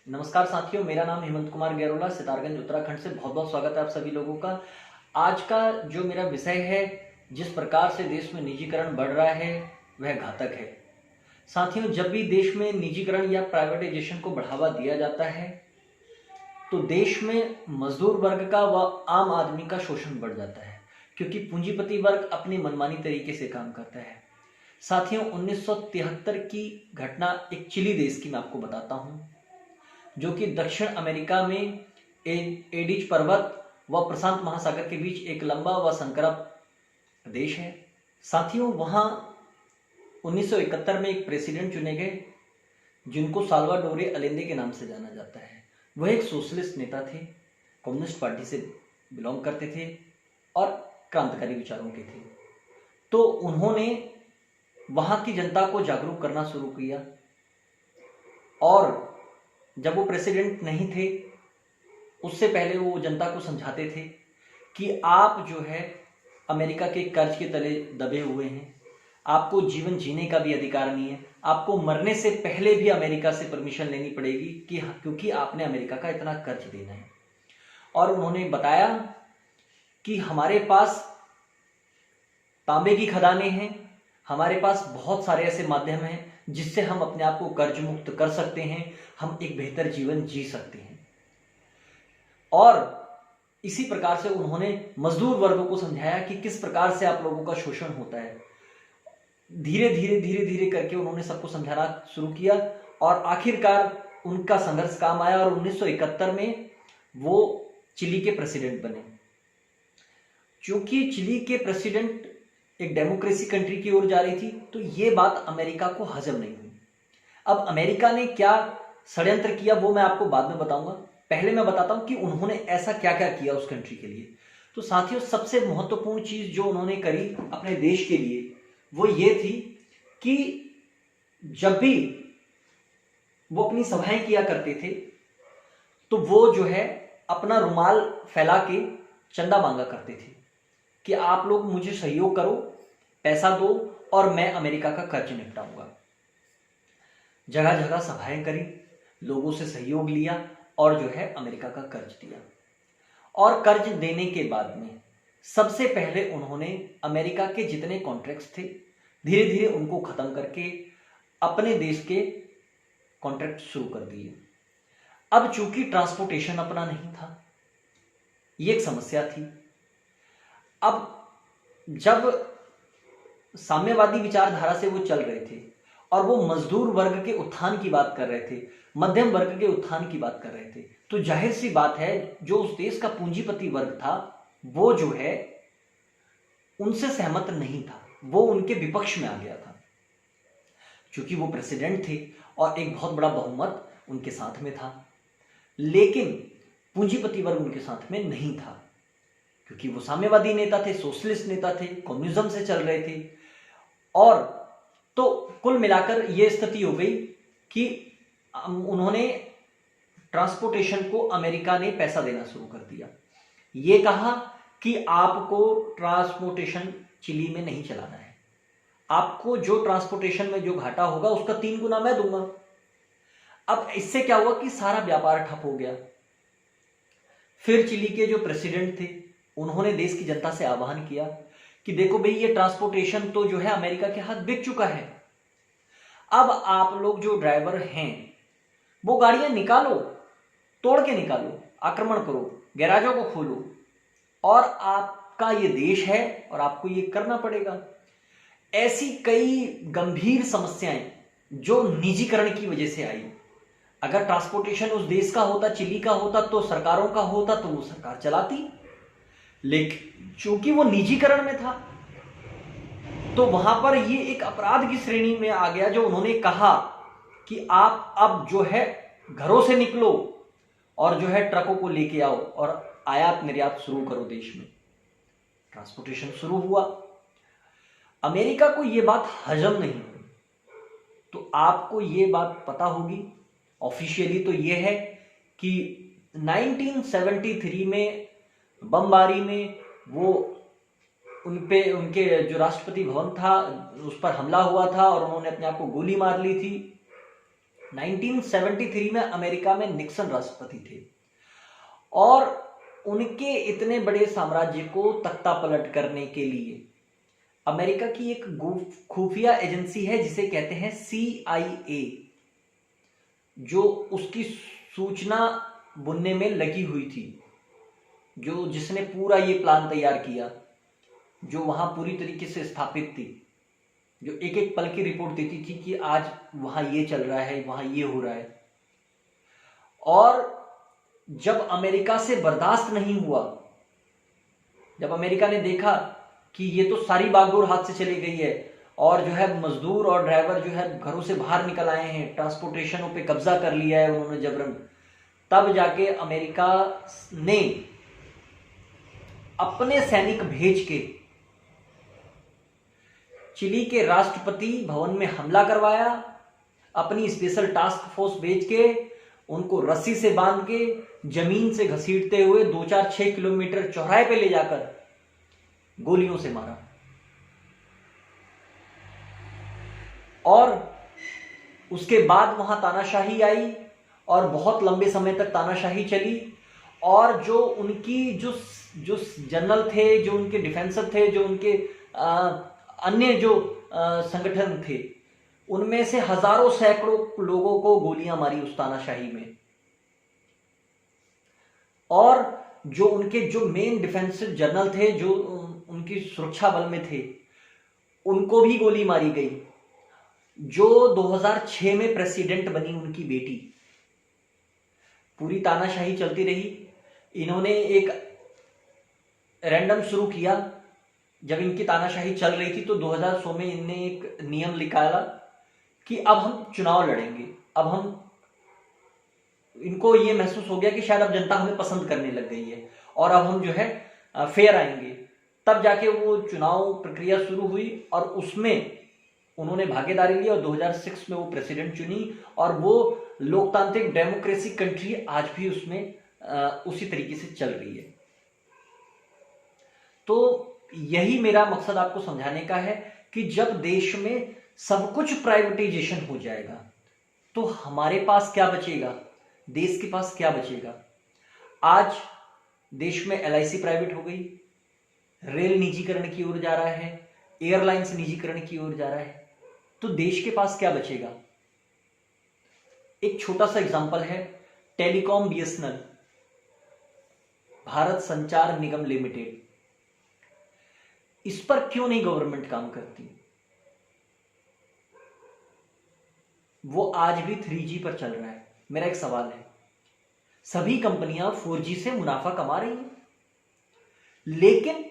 नमस्कार साथियों, मेरा नाम हेमंत कुमार गैरोला, सितारगंज उत्तराखंड से बहुत बहुत स्वागत है आप सभी लोगों का। आज का जो मेरा विषय है, जिस प्रकार से देश में निजीकरण बढ़ रहा है वह घातक है। साथियों, जब भी देश में निजीकरण या प्राइवेटाइजेशन को बढ़ावा दिया जाता है तो देश में मजदूर वर्ग का व आम आदमी का शोषण बढ़ जाता है, क्योंकि पूंजीपति वर्ग अपनी मनमानी तरीके से काम करता है। साथियों, 1973 की घटना एक चिली देश की मैं आपको बताता हूँ, जो कि दक्षिण अमेरिका में एडिज पर्वत व प्रशांत महासागर के बीच एक लंबा व संकरा देश है। साथियों, वहां 1971 में एक प्रेसिडेंट चुने गए, जिनको साल्वाडोर अलेंदे के नाम से जाना जाता है। वह एक सोशलिस्ट नेता थे, कम्युनिस्ट पार्टी से बिलोंग करते थे और क्रांतिकारी विचारों के थे। तो उन्होंने वहां की जनता को जागरूक करना शुरू किया, और जब वो प्रेसिडेंट नहीं थे उससे पहले वो जनता को समझाते थे कि आप जो है अमेरिका के कर्ज के तले दबे हुए हैं, आपको जीवन जीने का भी अधिकार नहीं है, आपको मरने से पहले भी अमेरिका से परमिशन लेनी पड़ेगी क्योंकि आपने अमेरिका का इतना कर्ज देना है। और उन्होंने बताया कि हमारे पास तांबे की खदानें हैं, हमारे पास बहुत सारे ऐसे माध्यम हैं जिससे हम अपने आप को कर्ज मुक्त कर सकते हैं, हम एक बेहतर जीवन जी सकते हैं। और इसी प्रकार से उन्होंने मजदूर वर्गों को समझाया कि किस प्रकार से आप लोगों का शोषण होता है। धीरे धीरे करके उन्होंने सबको समझाना शुरू किया और आखिरकार उनका संघर्ष काम आया और 1971 में वो चिली के प्रेसिडेंट बने। क्योंकि चिली के प्रेसिडेंट एक डेमोक्रेसी कंट्री की ओर जा रही थी, तो ये बात अमेरिका को हजम नहीं हुई। अब अमेरिका ने क्या षड्यंत्र किया वो मैं आपको बाद में बताऊंगा। पहले मैं बताता हूं कि उन्होंने ऐसा क्या क्या किया उस कंट्री के लिए। तो साथियों, सबसे महत्वपूर्ण चीज जो उन्होंने करी अपने देश के लिए वो ये थी कि जब भी वो अपनी सभाएं किया करते थे तो वो जो है अपना रुमाल फैला के चंदा मांगा करते थे कि आप लोग मुझे सहयोग करो, पैसा दो और मैं अमेरिका का कर्ज निपटाऊंगा। जगह जगह सभाएं करी, लोगों से सहयोग लिया और जो है अमेरिका का कर्ज दिया। और कर्ज देने के बाद में सबसे पहले उन्होंने अमेरिका के जितने कॉन्ट्रैक्ट्स थे धीरे धीरे उनको खत्म करके अपने देश के कॉन्ट्रैक्ट शुरू कर दिए। अब चूंकि ट्रांसपोर्टेशन अपना नहीं था, ये एक समस्या थी। अब जब साम्यवादी विचारधारा से वो चल रहे थे और वो मजदूर वर्ग के उत्थान की बात कर रहे थे, मध्यम वर्ग के उत्थान की बात कर रहे थे, तो जाहिर सी बात है जो उस देश का पूंजीपति वर्ग था वो जो है उनसे सहमत नहीं था, वो उनके विपक्ष में आ गया था। क्योंकि वो प्रेसिडेंट थे और एक बहुत बड़ा बहुमत उनके साथ में था, लेकिन पूंजीपति वर्ग उनके साथ में नहीं था, क्योंकि वो साम्यवादी नेता थे, सोशलिस्ट नेता थे, कम्युनिज्म से चल रहे थे। और तो कुल मिलाकर ये स्थिति हो गई कि उन्होंने ट्रांसपोर्टेशन को अमेरिका ने पैसा देना शुरू कर दिया। ये कहा कि आपको ट्रांसपोर्टेशन चिली में नहीं चलाना है, आपको जो ट्रांसपोर्टेशन में जो घाटा होगा उसका 3 गुना मैं दूंगा। अब इससे क्या हुआ कि सारा व्यापार ठप हो गया। फिर चिली के जो प्रेसिडेंट थे उन्होंने देश की जनता से आह्वान किया कि देखो भाई, ये ट्रांसपोर्टेशन तो जो है अमेरिका के हाथ बिक चुका है। अब आप लोग जो ड्राइवर हैं वो गाड़ियां निकालो, तोड़ के निकालो, आक्रमण करो, गैराजों को खोलो, और आपका ये देश है और आपको ये करना पड़ेगा। ऐसी कई गंभीर समस्याएं जो निजीकरण की वजह से आई। अगर ट्रांसपोर्टेशन उस देश का होता, चिली का होता, तो सरकारों का होता, तो वो सरकार चलाती, लेकिन चूंकि वो निजीकरण में था तो वहां पर ये एक अपराध की श्रेणी में आ गया। जो उन्होंने कहा कि आप अब जो है घरों से निकलो और जो है ट्रकों को लेके आओ और आयात निर्यात शुरू करो देश में। ट्रांसपोर्टेशन शुरू हुआ। अमेरिका को ये बात हजम नहीं हुई। तो आपको ये बात पता होगी, ऑफिशियली तो ये है कि 1973 में बमबारी में वो उनके जो राष्ट्रपति भवन था उस पर हमला हुआ था और उन्होंने अपने आप को गोली मार ली थी। 1973 में अमेरिका में निक्सन राष्ट्रपति थे और उनके इतने बड़े साम्राज्य को तख्ता पलट करने के लिए अमेरिका की एक खुफिया एजेंसी है जिसे कहते हैं CIA, जो उसकी सूचना बुनने में लगी हुई थी, जिसने पूरा ये प्लान तैयार किया, जो वहां पूरी तरीके से स्थापित थी, जो एक एक पल की रिपोर्ट देती थी कि आज वहां ये चल रहा है, वहां ये हो रहा है। और जब अमेरिका से बर्दाश्त नहीं हुआ, जब अमेरिका ने देखा कि ये तो सारी बागडोर हाथ से चली गई है और जो है मजदूर और ड्राइवर जो है घरों से बाहर निकल आए हैं, ट्रांसपोर्टेशनों पे कब्जा कर लिया है उन्होंने जबरन, तब जाके अमेरिका ने अपने सैनिक भेज के चिली के राष्ट्रपति भवन में हमला करवाया, अपनी स्पेशल टास्क फोर्स भेज के उनको रस्सी से बांध के जमीन से घसीटते हुए 2-4-6 किलोमीटर चौराहे पे ले जाकर गोलियों से मारा। और उसके बाद वहां तानाशाही आई और बहुत लंबे समय तक तानाशाही चली। और जो उनकी जो जनरल थे, जो उनके डिफेंसर थे, जो उनके अन्य जो संगठन थे, उनमें से हजारों सैकड़ों लोगों को गोलियां मारी उस तानाशाही में। और जो उनके जो मेन डिफेंसिव जनरल थे, जो उनकी सुरक्षा बल में थे, उनको भी गोली मारी गई। जो 2006 में प्रेसिडेंट बनी उनकी बेटी, पूरी तानाशाही चलती रही। इन्होंने एक रैंडम शुरू किया, जब इनकी तानाशाही चल रही थी तो 2016 में इनने एक नियम निकाला कि अब हम चुनाव लड़ेंगे। अब हम, इनको ये महसूस हो गया कि शायद अब जनता हमें पसंद करने लग गई है और अब हम जो है फेयर आएंगे। तब जाके वो चुनाव प्रक्रिया शुरू हुई और उसमें उन्होंने भागीदारी ली और 2006 में वो प्रेसिडेंट चुनी। और वो लोकतांत्रिक डेमोक्रेसी कंट्री आज भी उसमें उसी तरीके से चल रही है। तो यही मेरा मकसद आपको समझाने का है कि जब देश में सब कुछ प्राइवेटाइजेशन हो जाएगा तो हमारे पास क्या बचेगा, देश के पास क्या बचेगा। आज देश में LIC प्राइवेट हो गई, रेल निजीकरण की ओर जा रहा है, एयरलाइंस निजीकरण की ओर जा रहा है, तो देश के पास क्या बचेगा। एक छोटा सा एग्जांपल है, टेलीकॉम BSNL, भारत संचार निगम लिमिटेड, इस पर क्यों नहीं गवर्नमेंट काम करती। वो आज भी 3G पर चल रहा है। मेरा एक सवाल है, सभी कंपनियां 4G से मुनाफा कमा रही हैं, लेकिन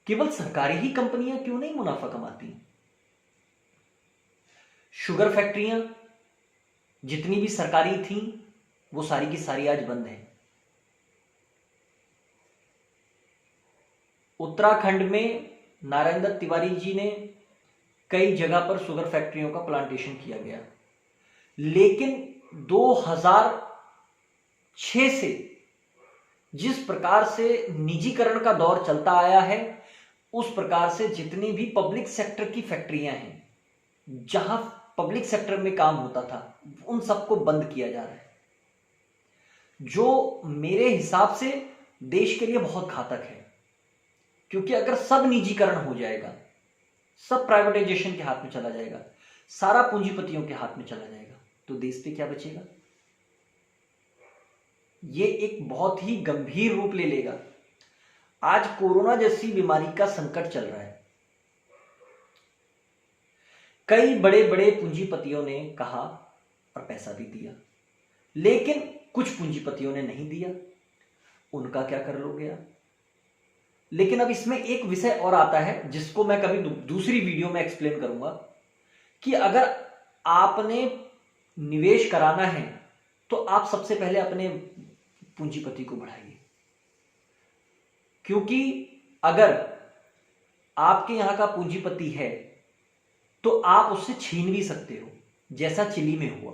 केवल सरकारी ही कंपनियां क्यों नहीं मुनाफा कमाती। शुगर फैक्ट्रियां जितनी भी सरकारी थीं वो सारी की सारी आज बंद है। उत्तराखंड में नारायण दत्त तिवारी जी ने कई जगह पर शुगर फैक्ट्रियों का प्लांटेशन किया गया, लेकिन 2006 से जिस प्रकार से निजीकरण का दौर चलता आया है, उस प्रकार से जितनी भी पब्लिक सेक्टर की फैक्ट्रियां हैं, जहां पब्लिक सेक्टर में काम होता था, उन सबको बंद किया जा रहा है, जो मेरे हिसाब से देश के लिए बहुत घातक है। क्योंकि अगर सब निजीकरण हो जाएगा, सब प्राइवेटाइजेशन के हाथ में चला जाएगा, सारा पूंजीपतियों के हाथ में चला जाएगा, तो देश पे क्या बचेगा। ये एक बहुत ही गंभीर रूप ले लेगा। आज कोरोना जैसी बीमारी का संकट चल रहा है। कई बड़े बड़े पूंजीपतियों ने कहा और पैसा भी दिया, लेकिन कुछ पूंजीपतियों ने नहीं दिया, उनका क्या कर लोगे आप। लेकिन अब इसमें एक विषय और आता है जिसको मैं कभी दूसरी वीडियो में एक्सप्लेन करूंगा, कि अगर आपने निवेश कराना है तो आप सबसे पहले अपने पूंजीपति को बढ़ाइए। क्योंकि अगर आपके यहां का पूंजीपति है तो आप उससे छीन भी सकते हो, जैसा चिली में हुआ।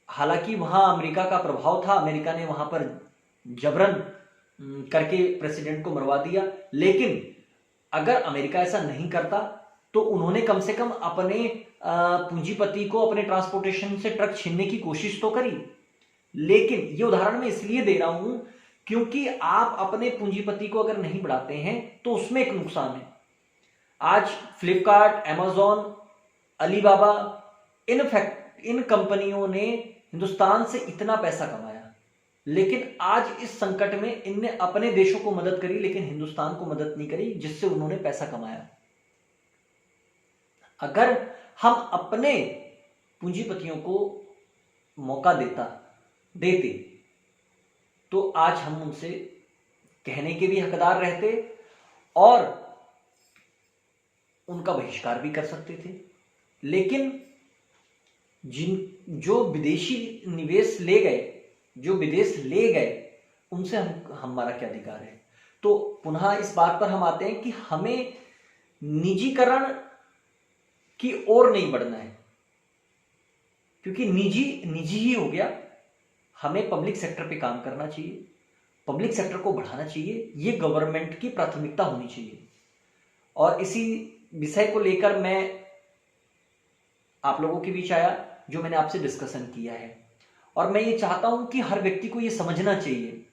हालांकि वहां अमेरिका का प्रभाव था, अमेरिका ने वहां पर जबरन करके प्रेसिडेंट को मरवा दिया, लेकिन अगर अमेरिका ऐसा नहीं करता तो उन्होंने कम से कम अपने पूंजीपति को अपने ट्रांसपोर्टेशन से ट्रक छीनने की कोशिश तो करी। लेकिन ये उदाहरण मैं इसलिए दे रहा हूं क्योंकि आप अपने पूंजीपति को अगर नहीं बढ़ाते हैं तो उसमें एक नुकसान है। आज फ्लिपकार्ट, अमेजॉन, अलीबाबा, इन कंपनियों ने हिंदुस्तान से इतना पैसा कमाया, लेकिन आज इस संकट में इनने अपने देशों को मदद करी लेकिन हिंदुस्तान को मदद नहीं करी, जिससे उन्होंने पैसा कमाया। अगर हम अपने पूंजीपतियों को मौका देते तो आज हम उनसे कहने के भी हकदार रहते और उनका बहिष्कार भी कर सकते थे। लेकिन जो विदेशी निवेश ले गए, जो विदेश ले गए, उनसे हमारा क्या अधिकार है। तो पुनः इस बात पर हम आते हैं कि हमें निजीकरण की ओर नहीं बढ़ना है, क्योंकि निजी ही हो गया। हमें पब्लिक सेक्टर पे काम करना चाहिए, पब्लिक सेक्टर को बढ़ाना चाहिए, ये गवर्नमेंट की प्राथमिकता होनी चाहिए। और इसी विषय को लेकर मैं आप लोगों के बीच आया, जो मैंने आपसे डिस्कशन किया है। और मैं ये चाहता हूं कि हर व्यक्ति को ये समझना चाहिए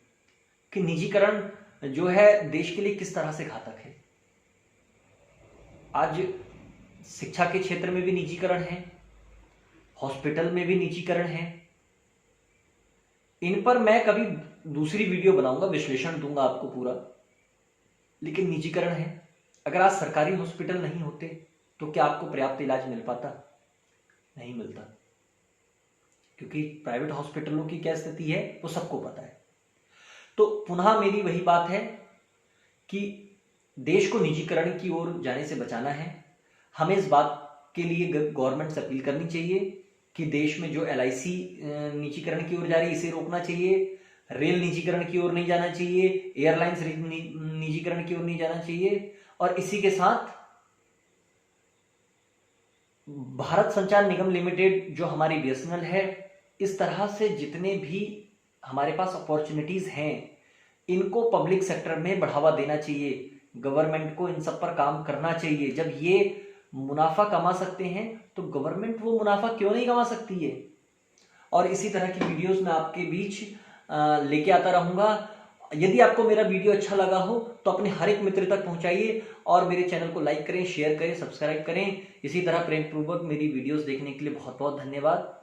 कि निजीकरण जो है देश के लिए किस तरह से घातक है। आज शिक्षा के क्षेत्र में भी निजीकरण है, हॉस्पिटल में भी निजीकरण है। इन पर मैं कभी दूसरी वीडियो बनाऊंगा, विश्लेषण दूंगा आपको पूरा। लेकिन निजीकरण है। अगर आज सरकारी हॉस्पिटल नहीं होते तो क्या आपको पर्याप्त इलाज मिल पाता? नहीं मिलता, क्योंकि प्राइवेट हॉस्पिटलों की क्या स्थिति है वो सबको पता है। तो पुनः मेरी वही बात है कि देश को निजीकरण की ओर जाने से बचाना है। हमें इस बात के लिए गवर्नमेंट से अपील करनी चाहिए कि देश में जो LIC निजीकरण की ओर जा रही है इसे रोकना चाहिए, रेल निजीकरण की ओर नहीं जाना चाहिए, एयरलाइंस निजीकरण की ओर नहीं जाना चाहिए। और इसी के साथ भारत संचार निगम लिमिटेड जो हमारी BSNL है, इस तरह से जितने भी हमारे पास अपॉर्चुनिटीज हैं इनको पब्लिक सेक्टर में बढ़ावा देना चाहिए। गवर्नमेंट को इन सब पर काम करना चाहिए। जब ये मुनाफा कमा सकते हैं तो गवर्नमेंट वो मुनाफा क्यों नहीं कमा सकती है। और इसी तरह की वीडियोस मैं आपके बीच लेके आता रहूंगा। यदि आपको मेरा वीडियो अच्छा लगा हो तो अपने हर एक मित्र तक पहुंचाइए और मेरे चैनल को लाइक करें, शेयर करें, सब्सक्राइब करें। इसी तरह प्रेम पूर्वक मेरी वीडियोस देखने के लिए बहुत बहुत धन्यवाद।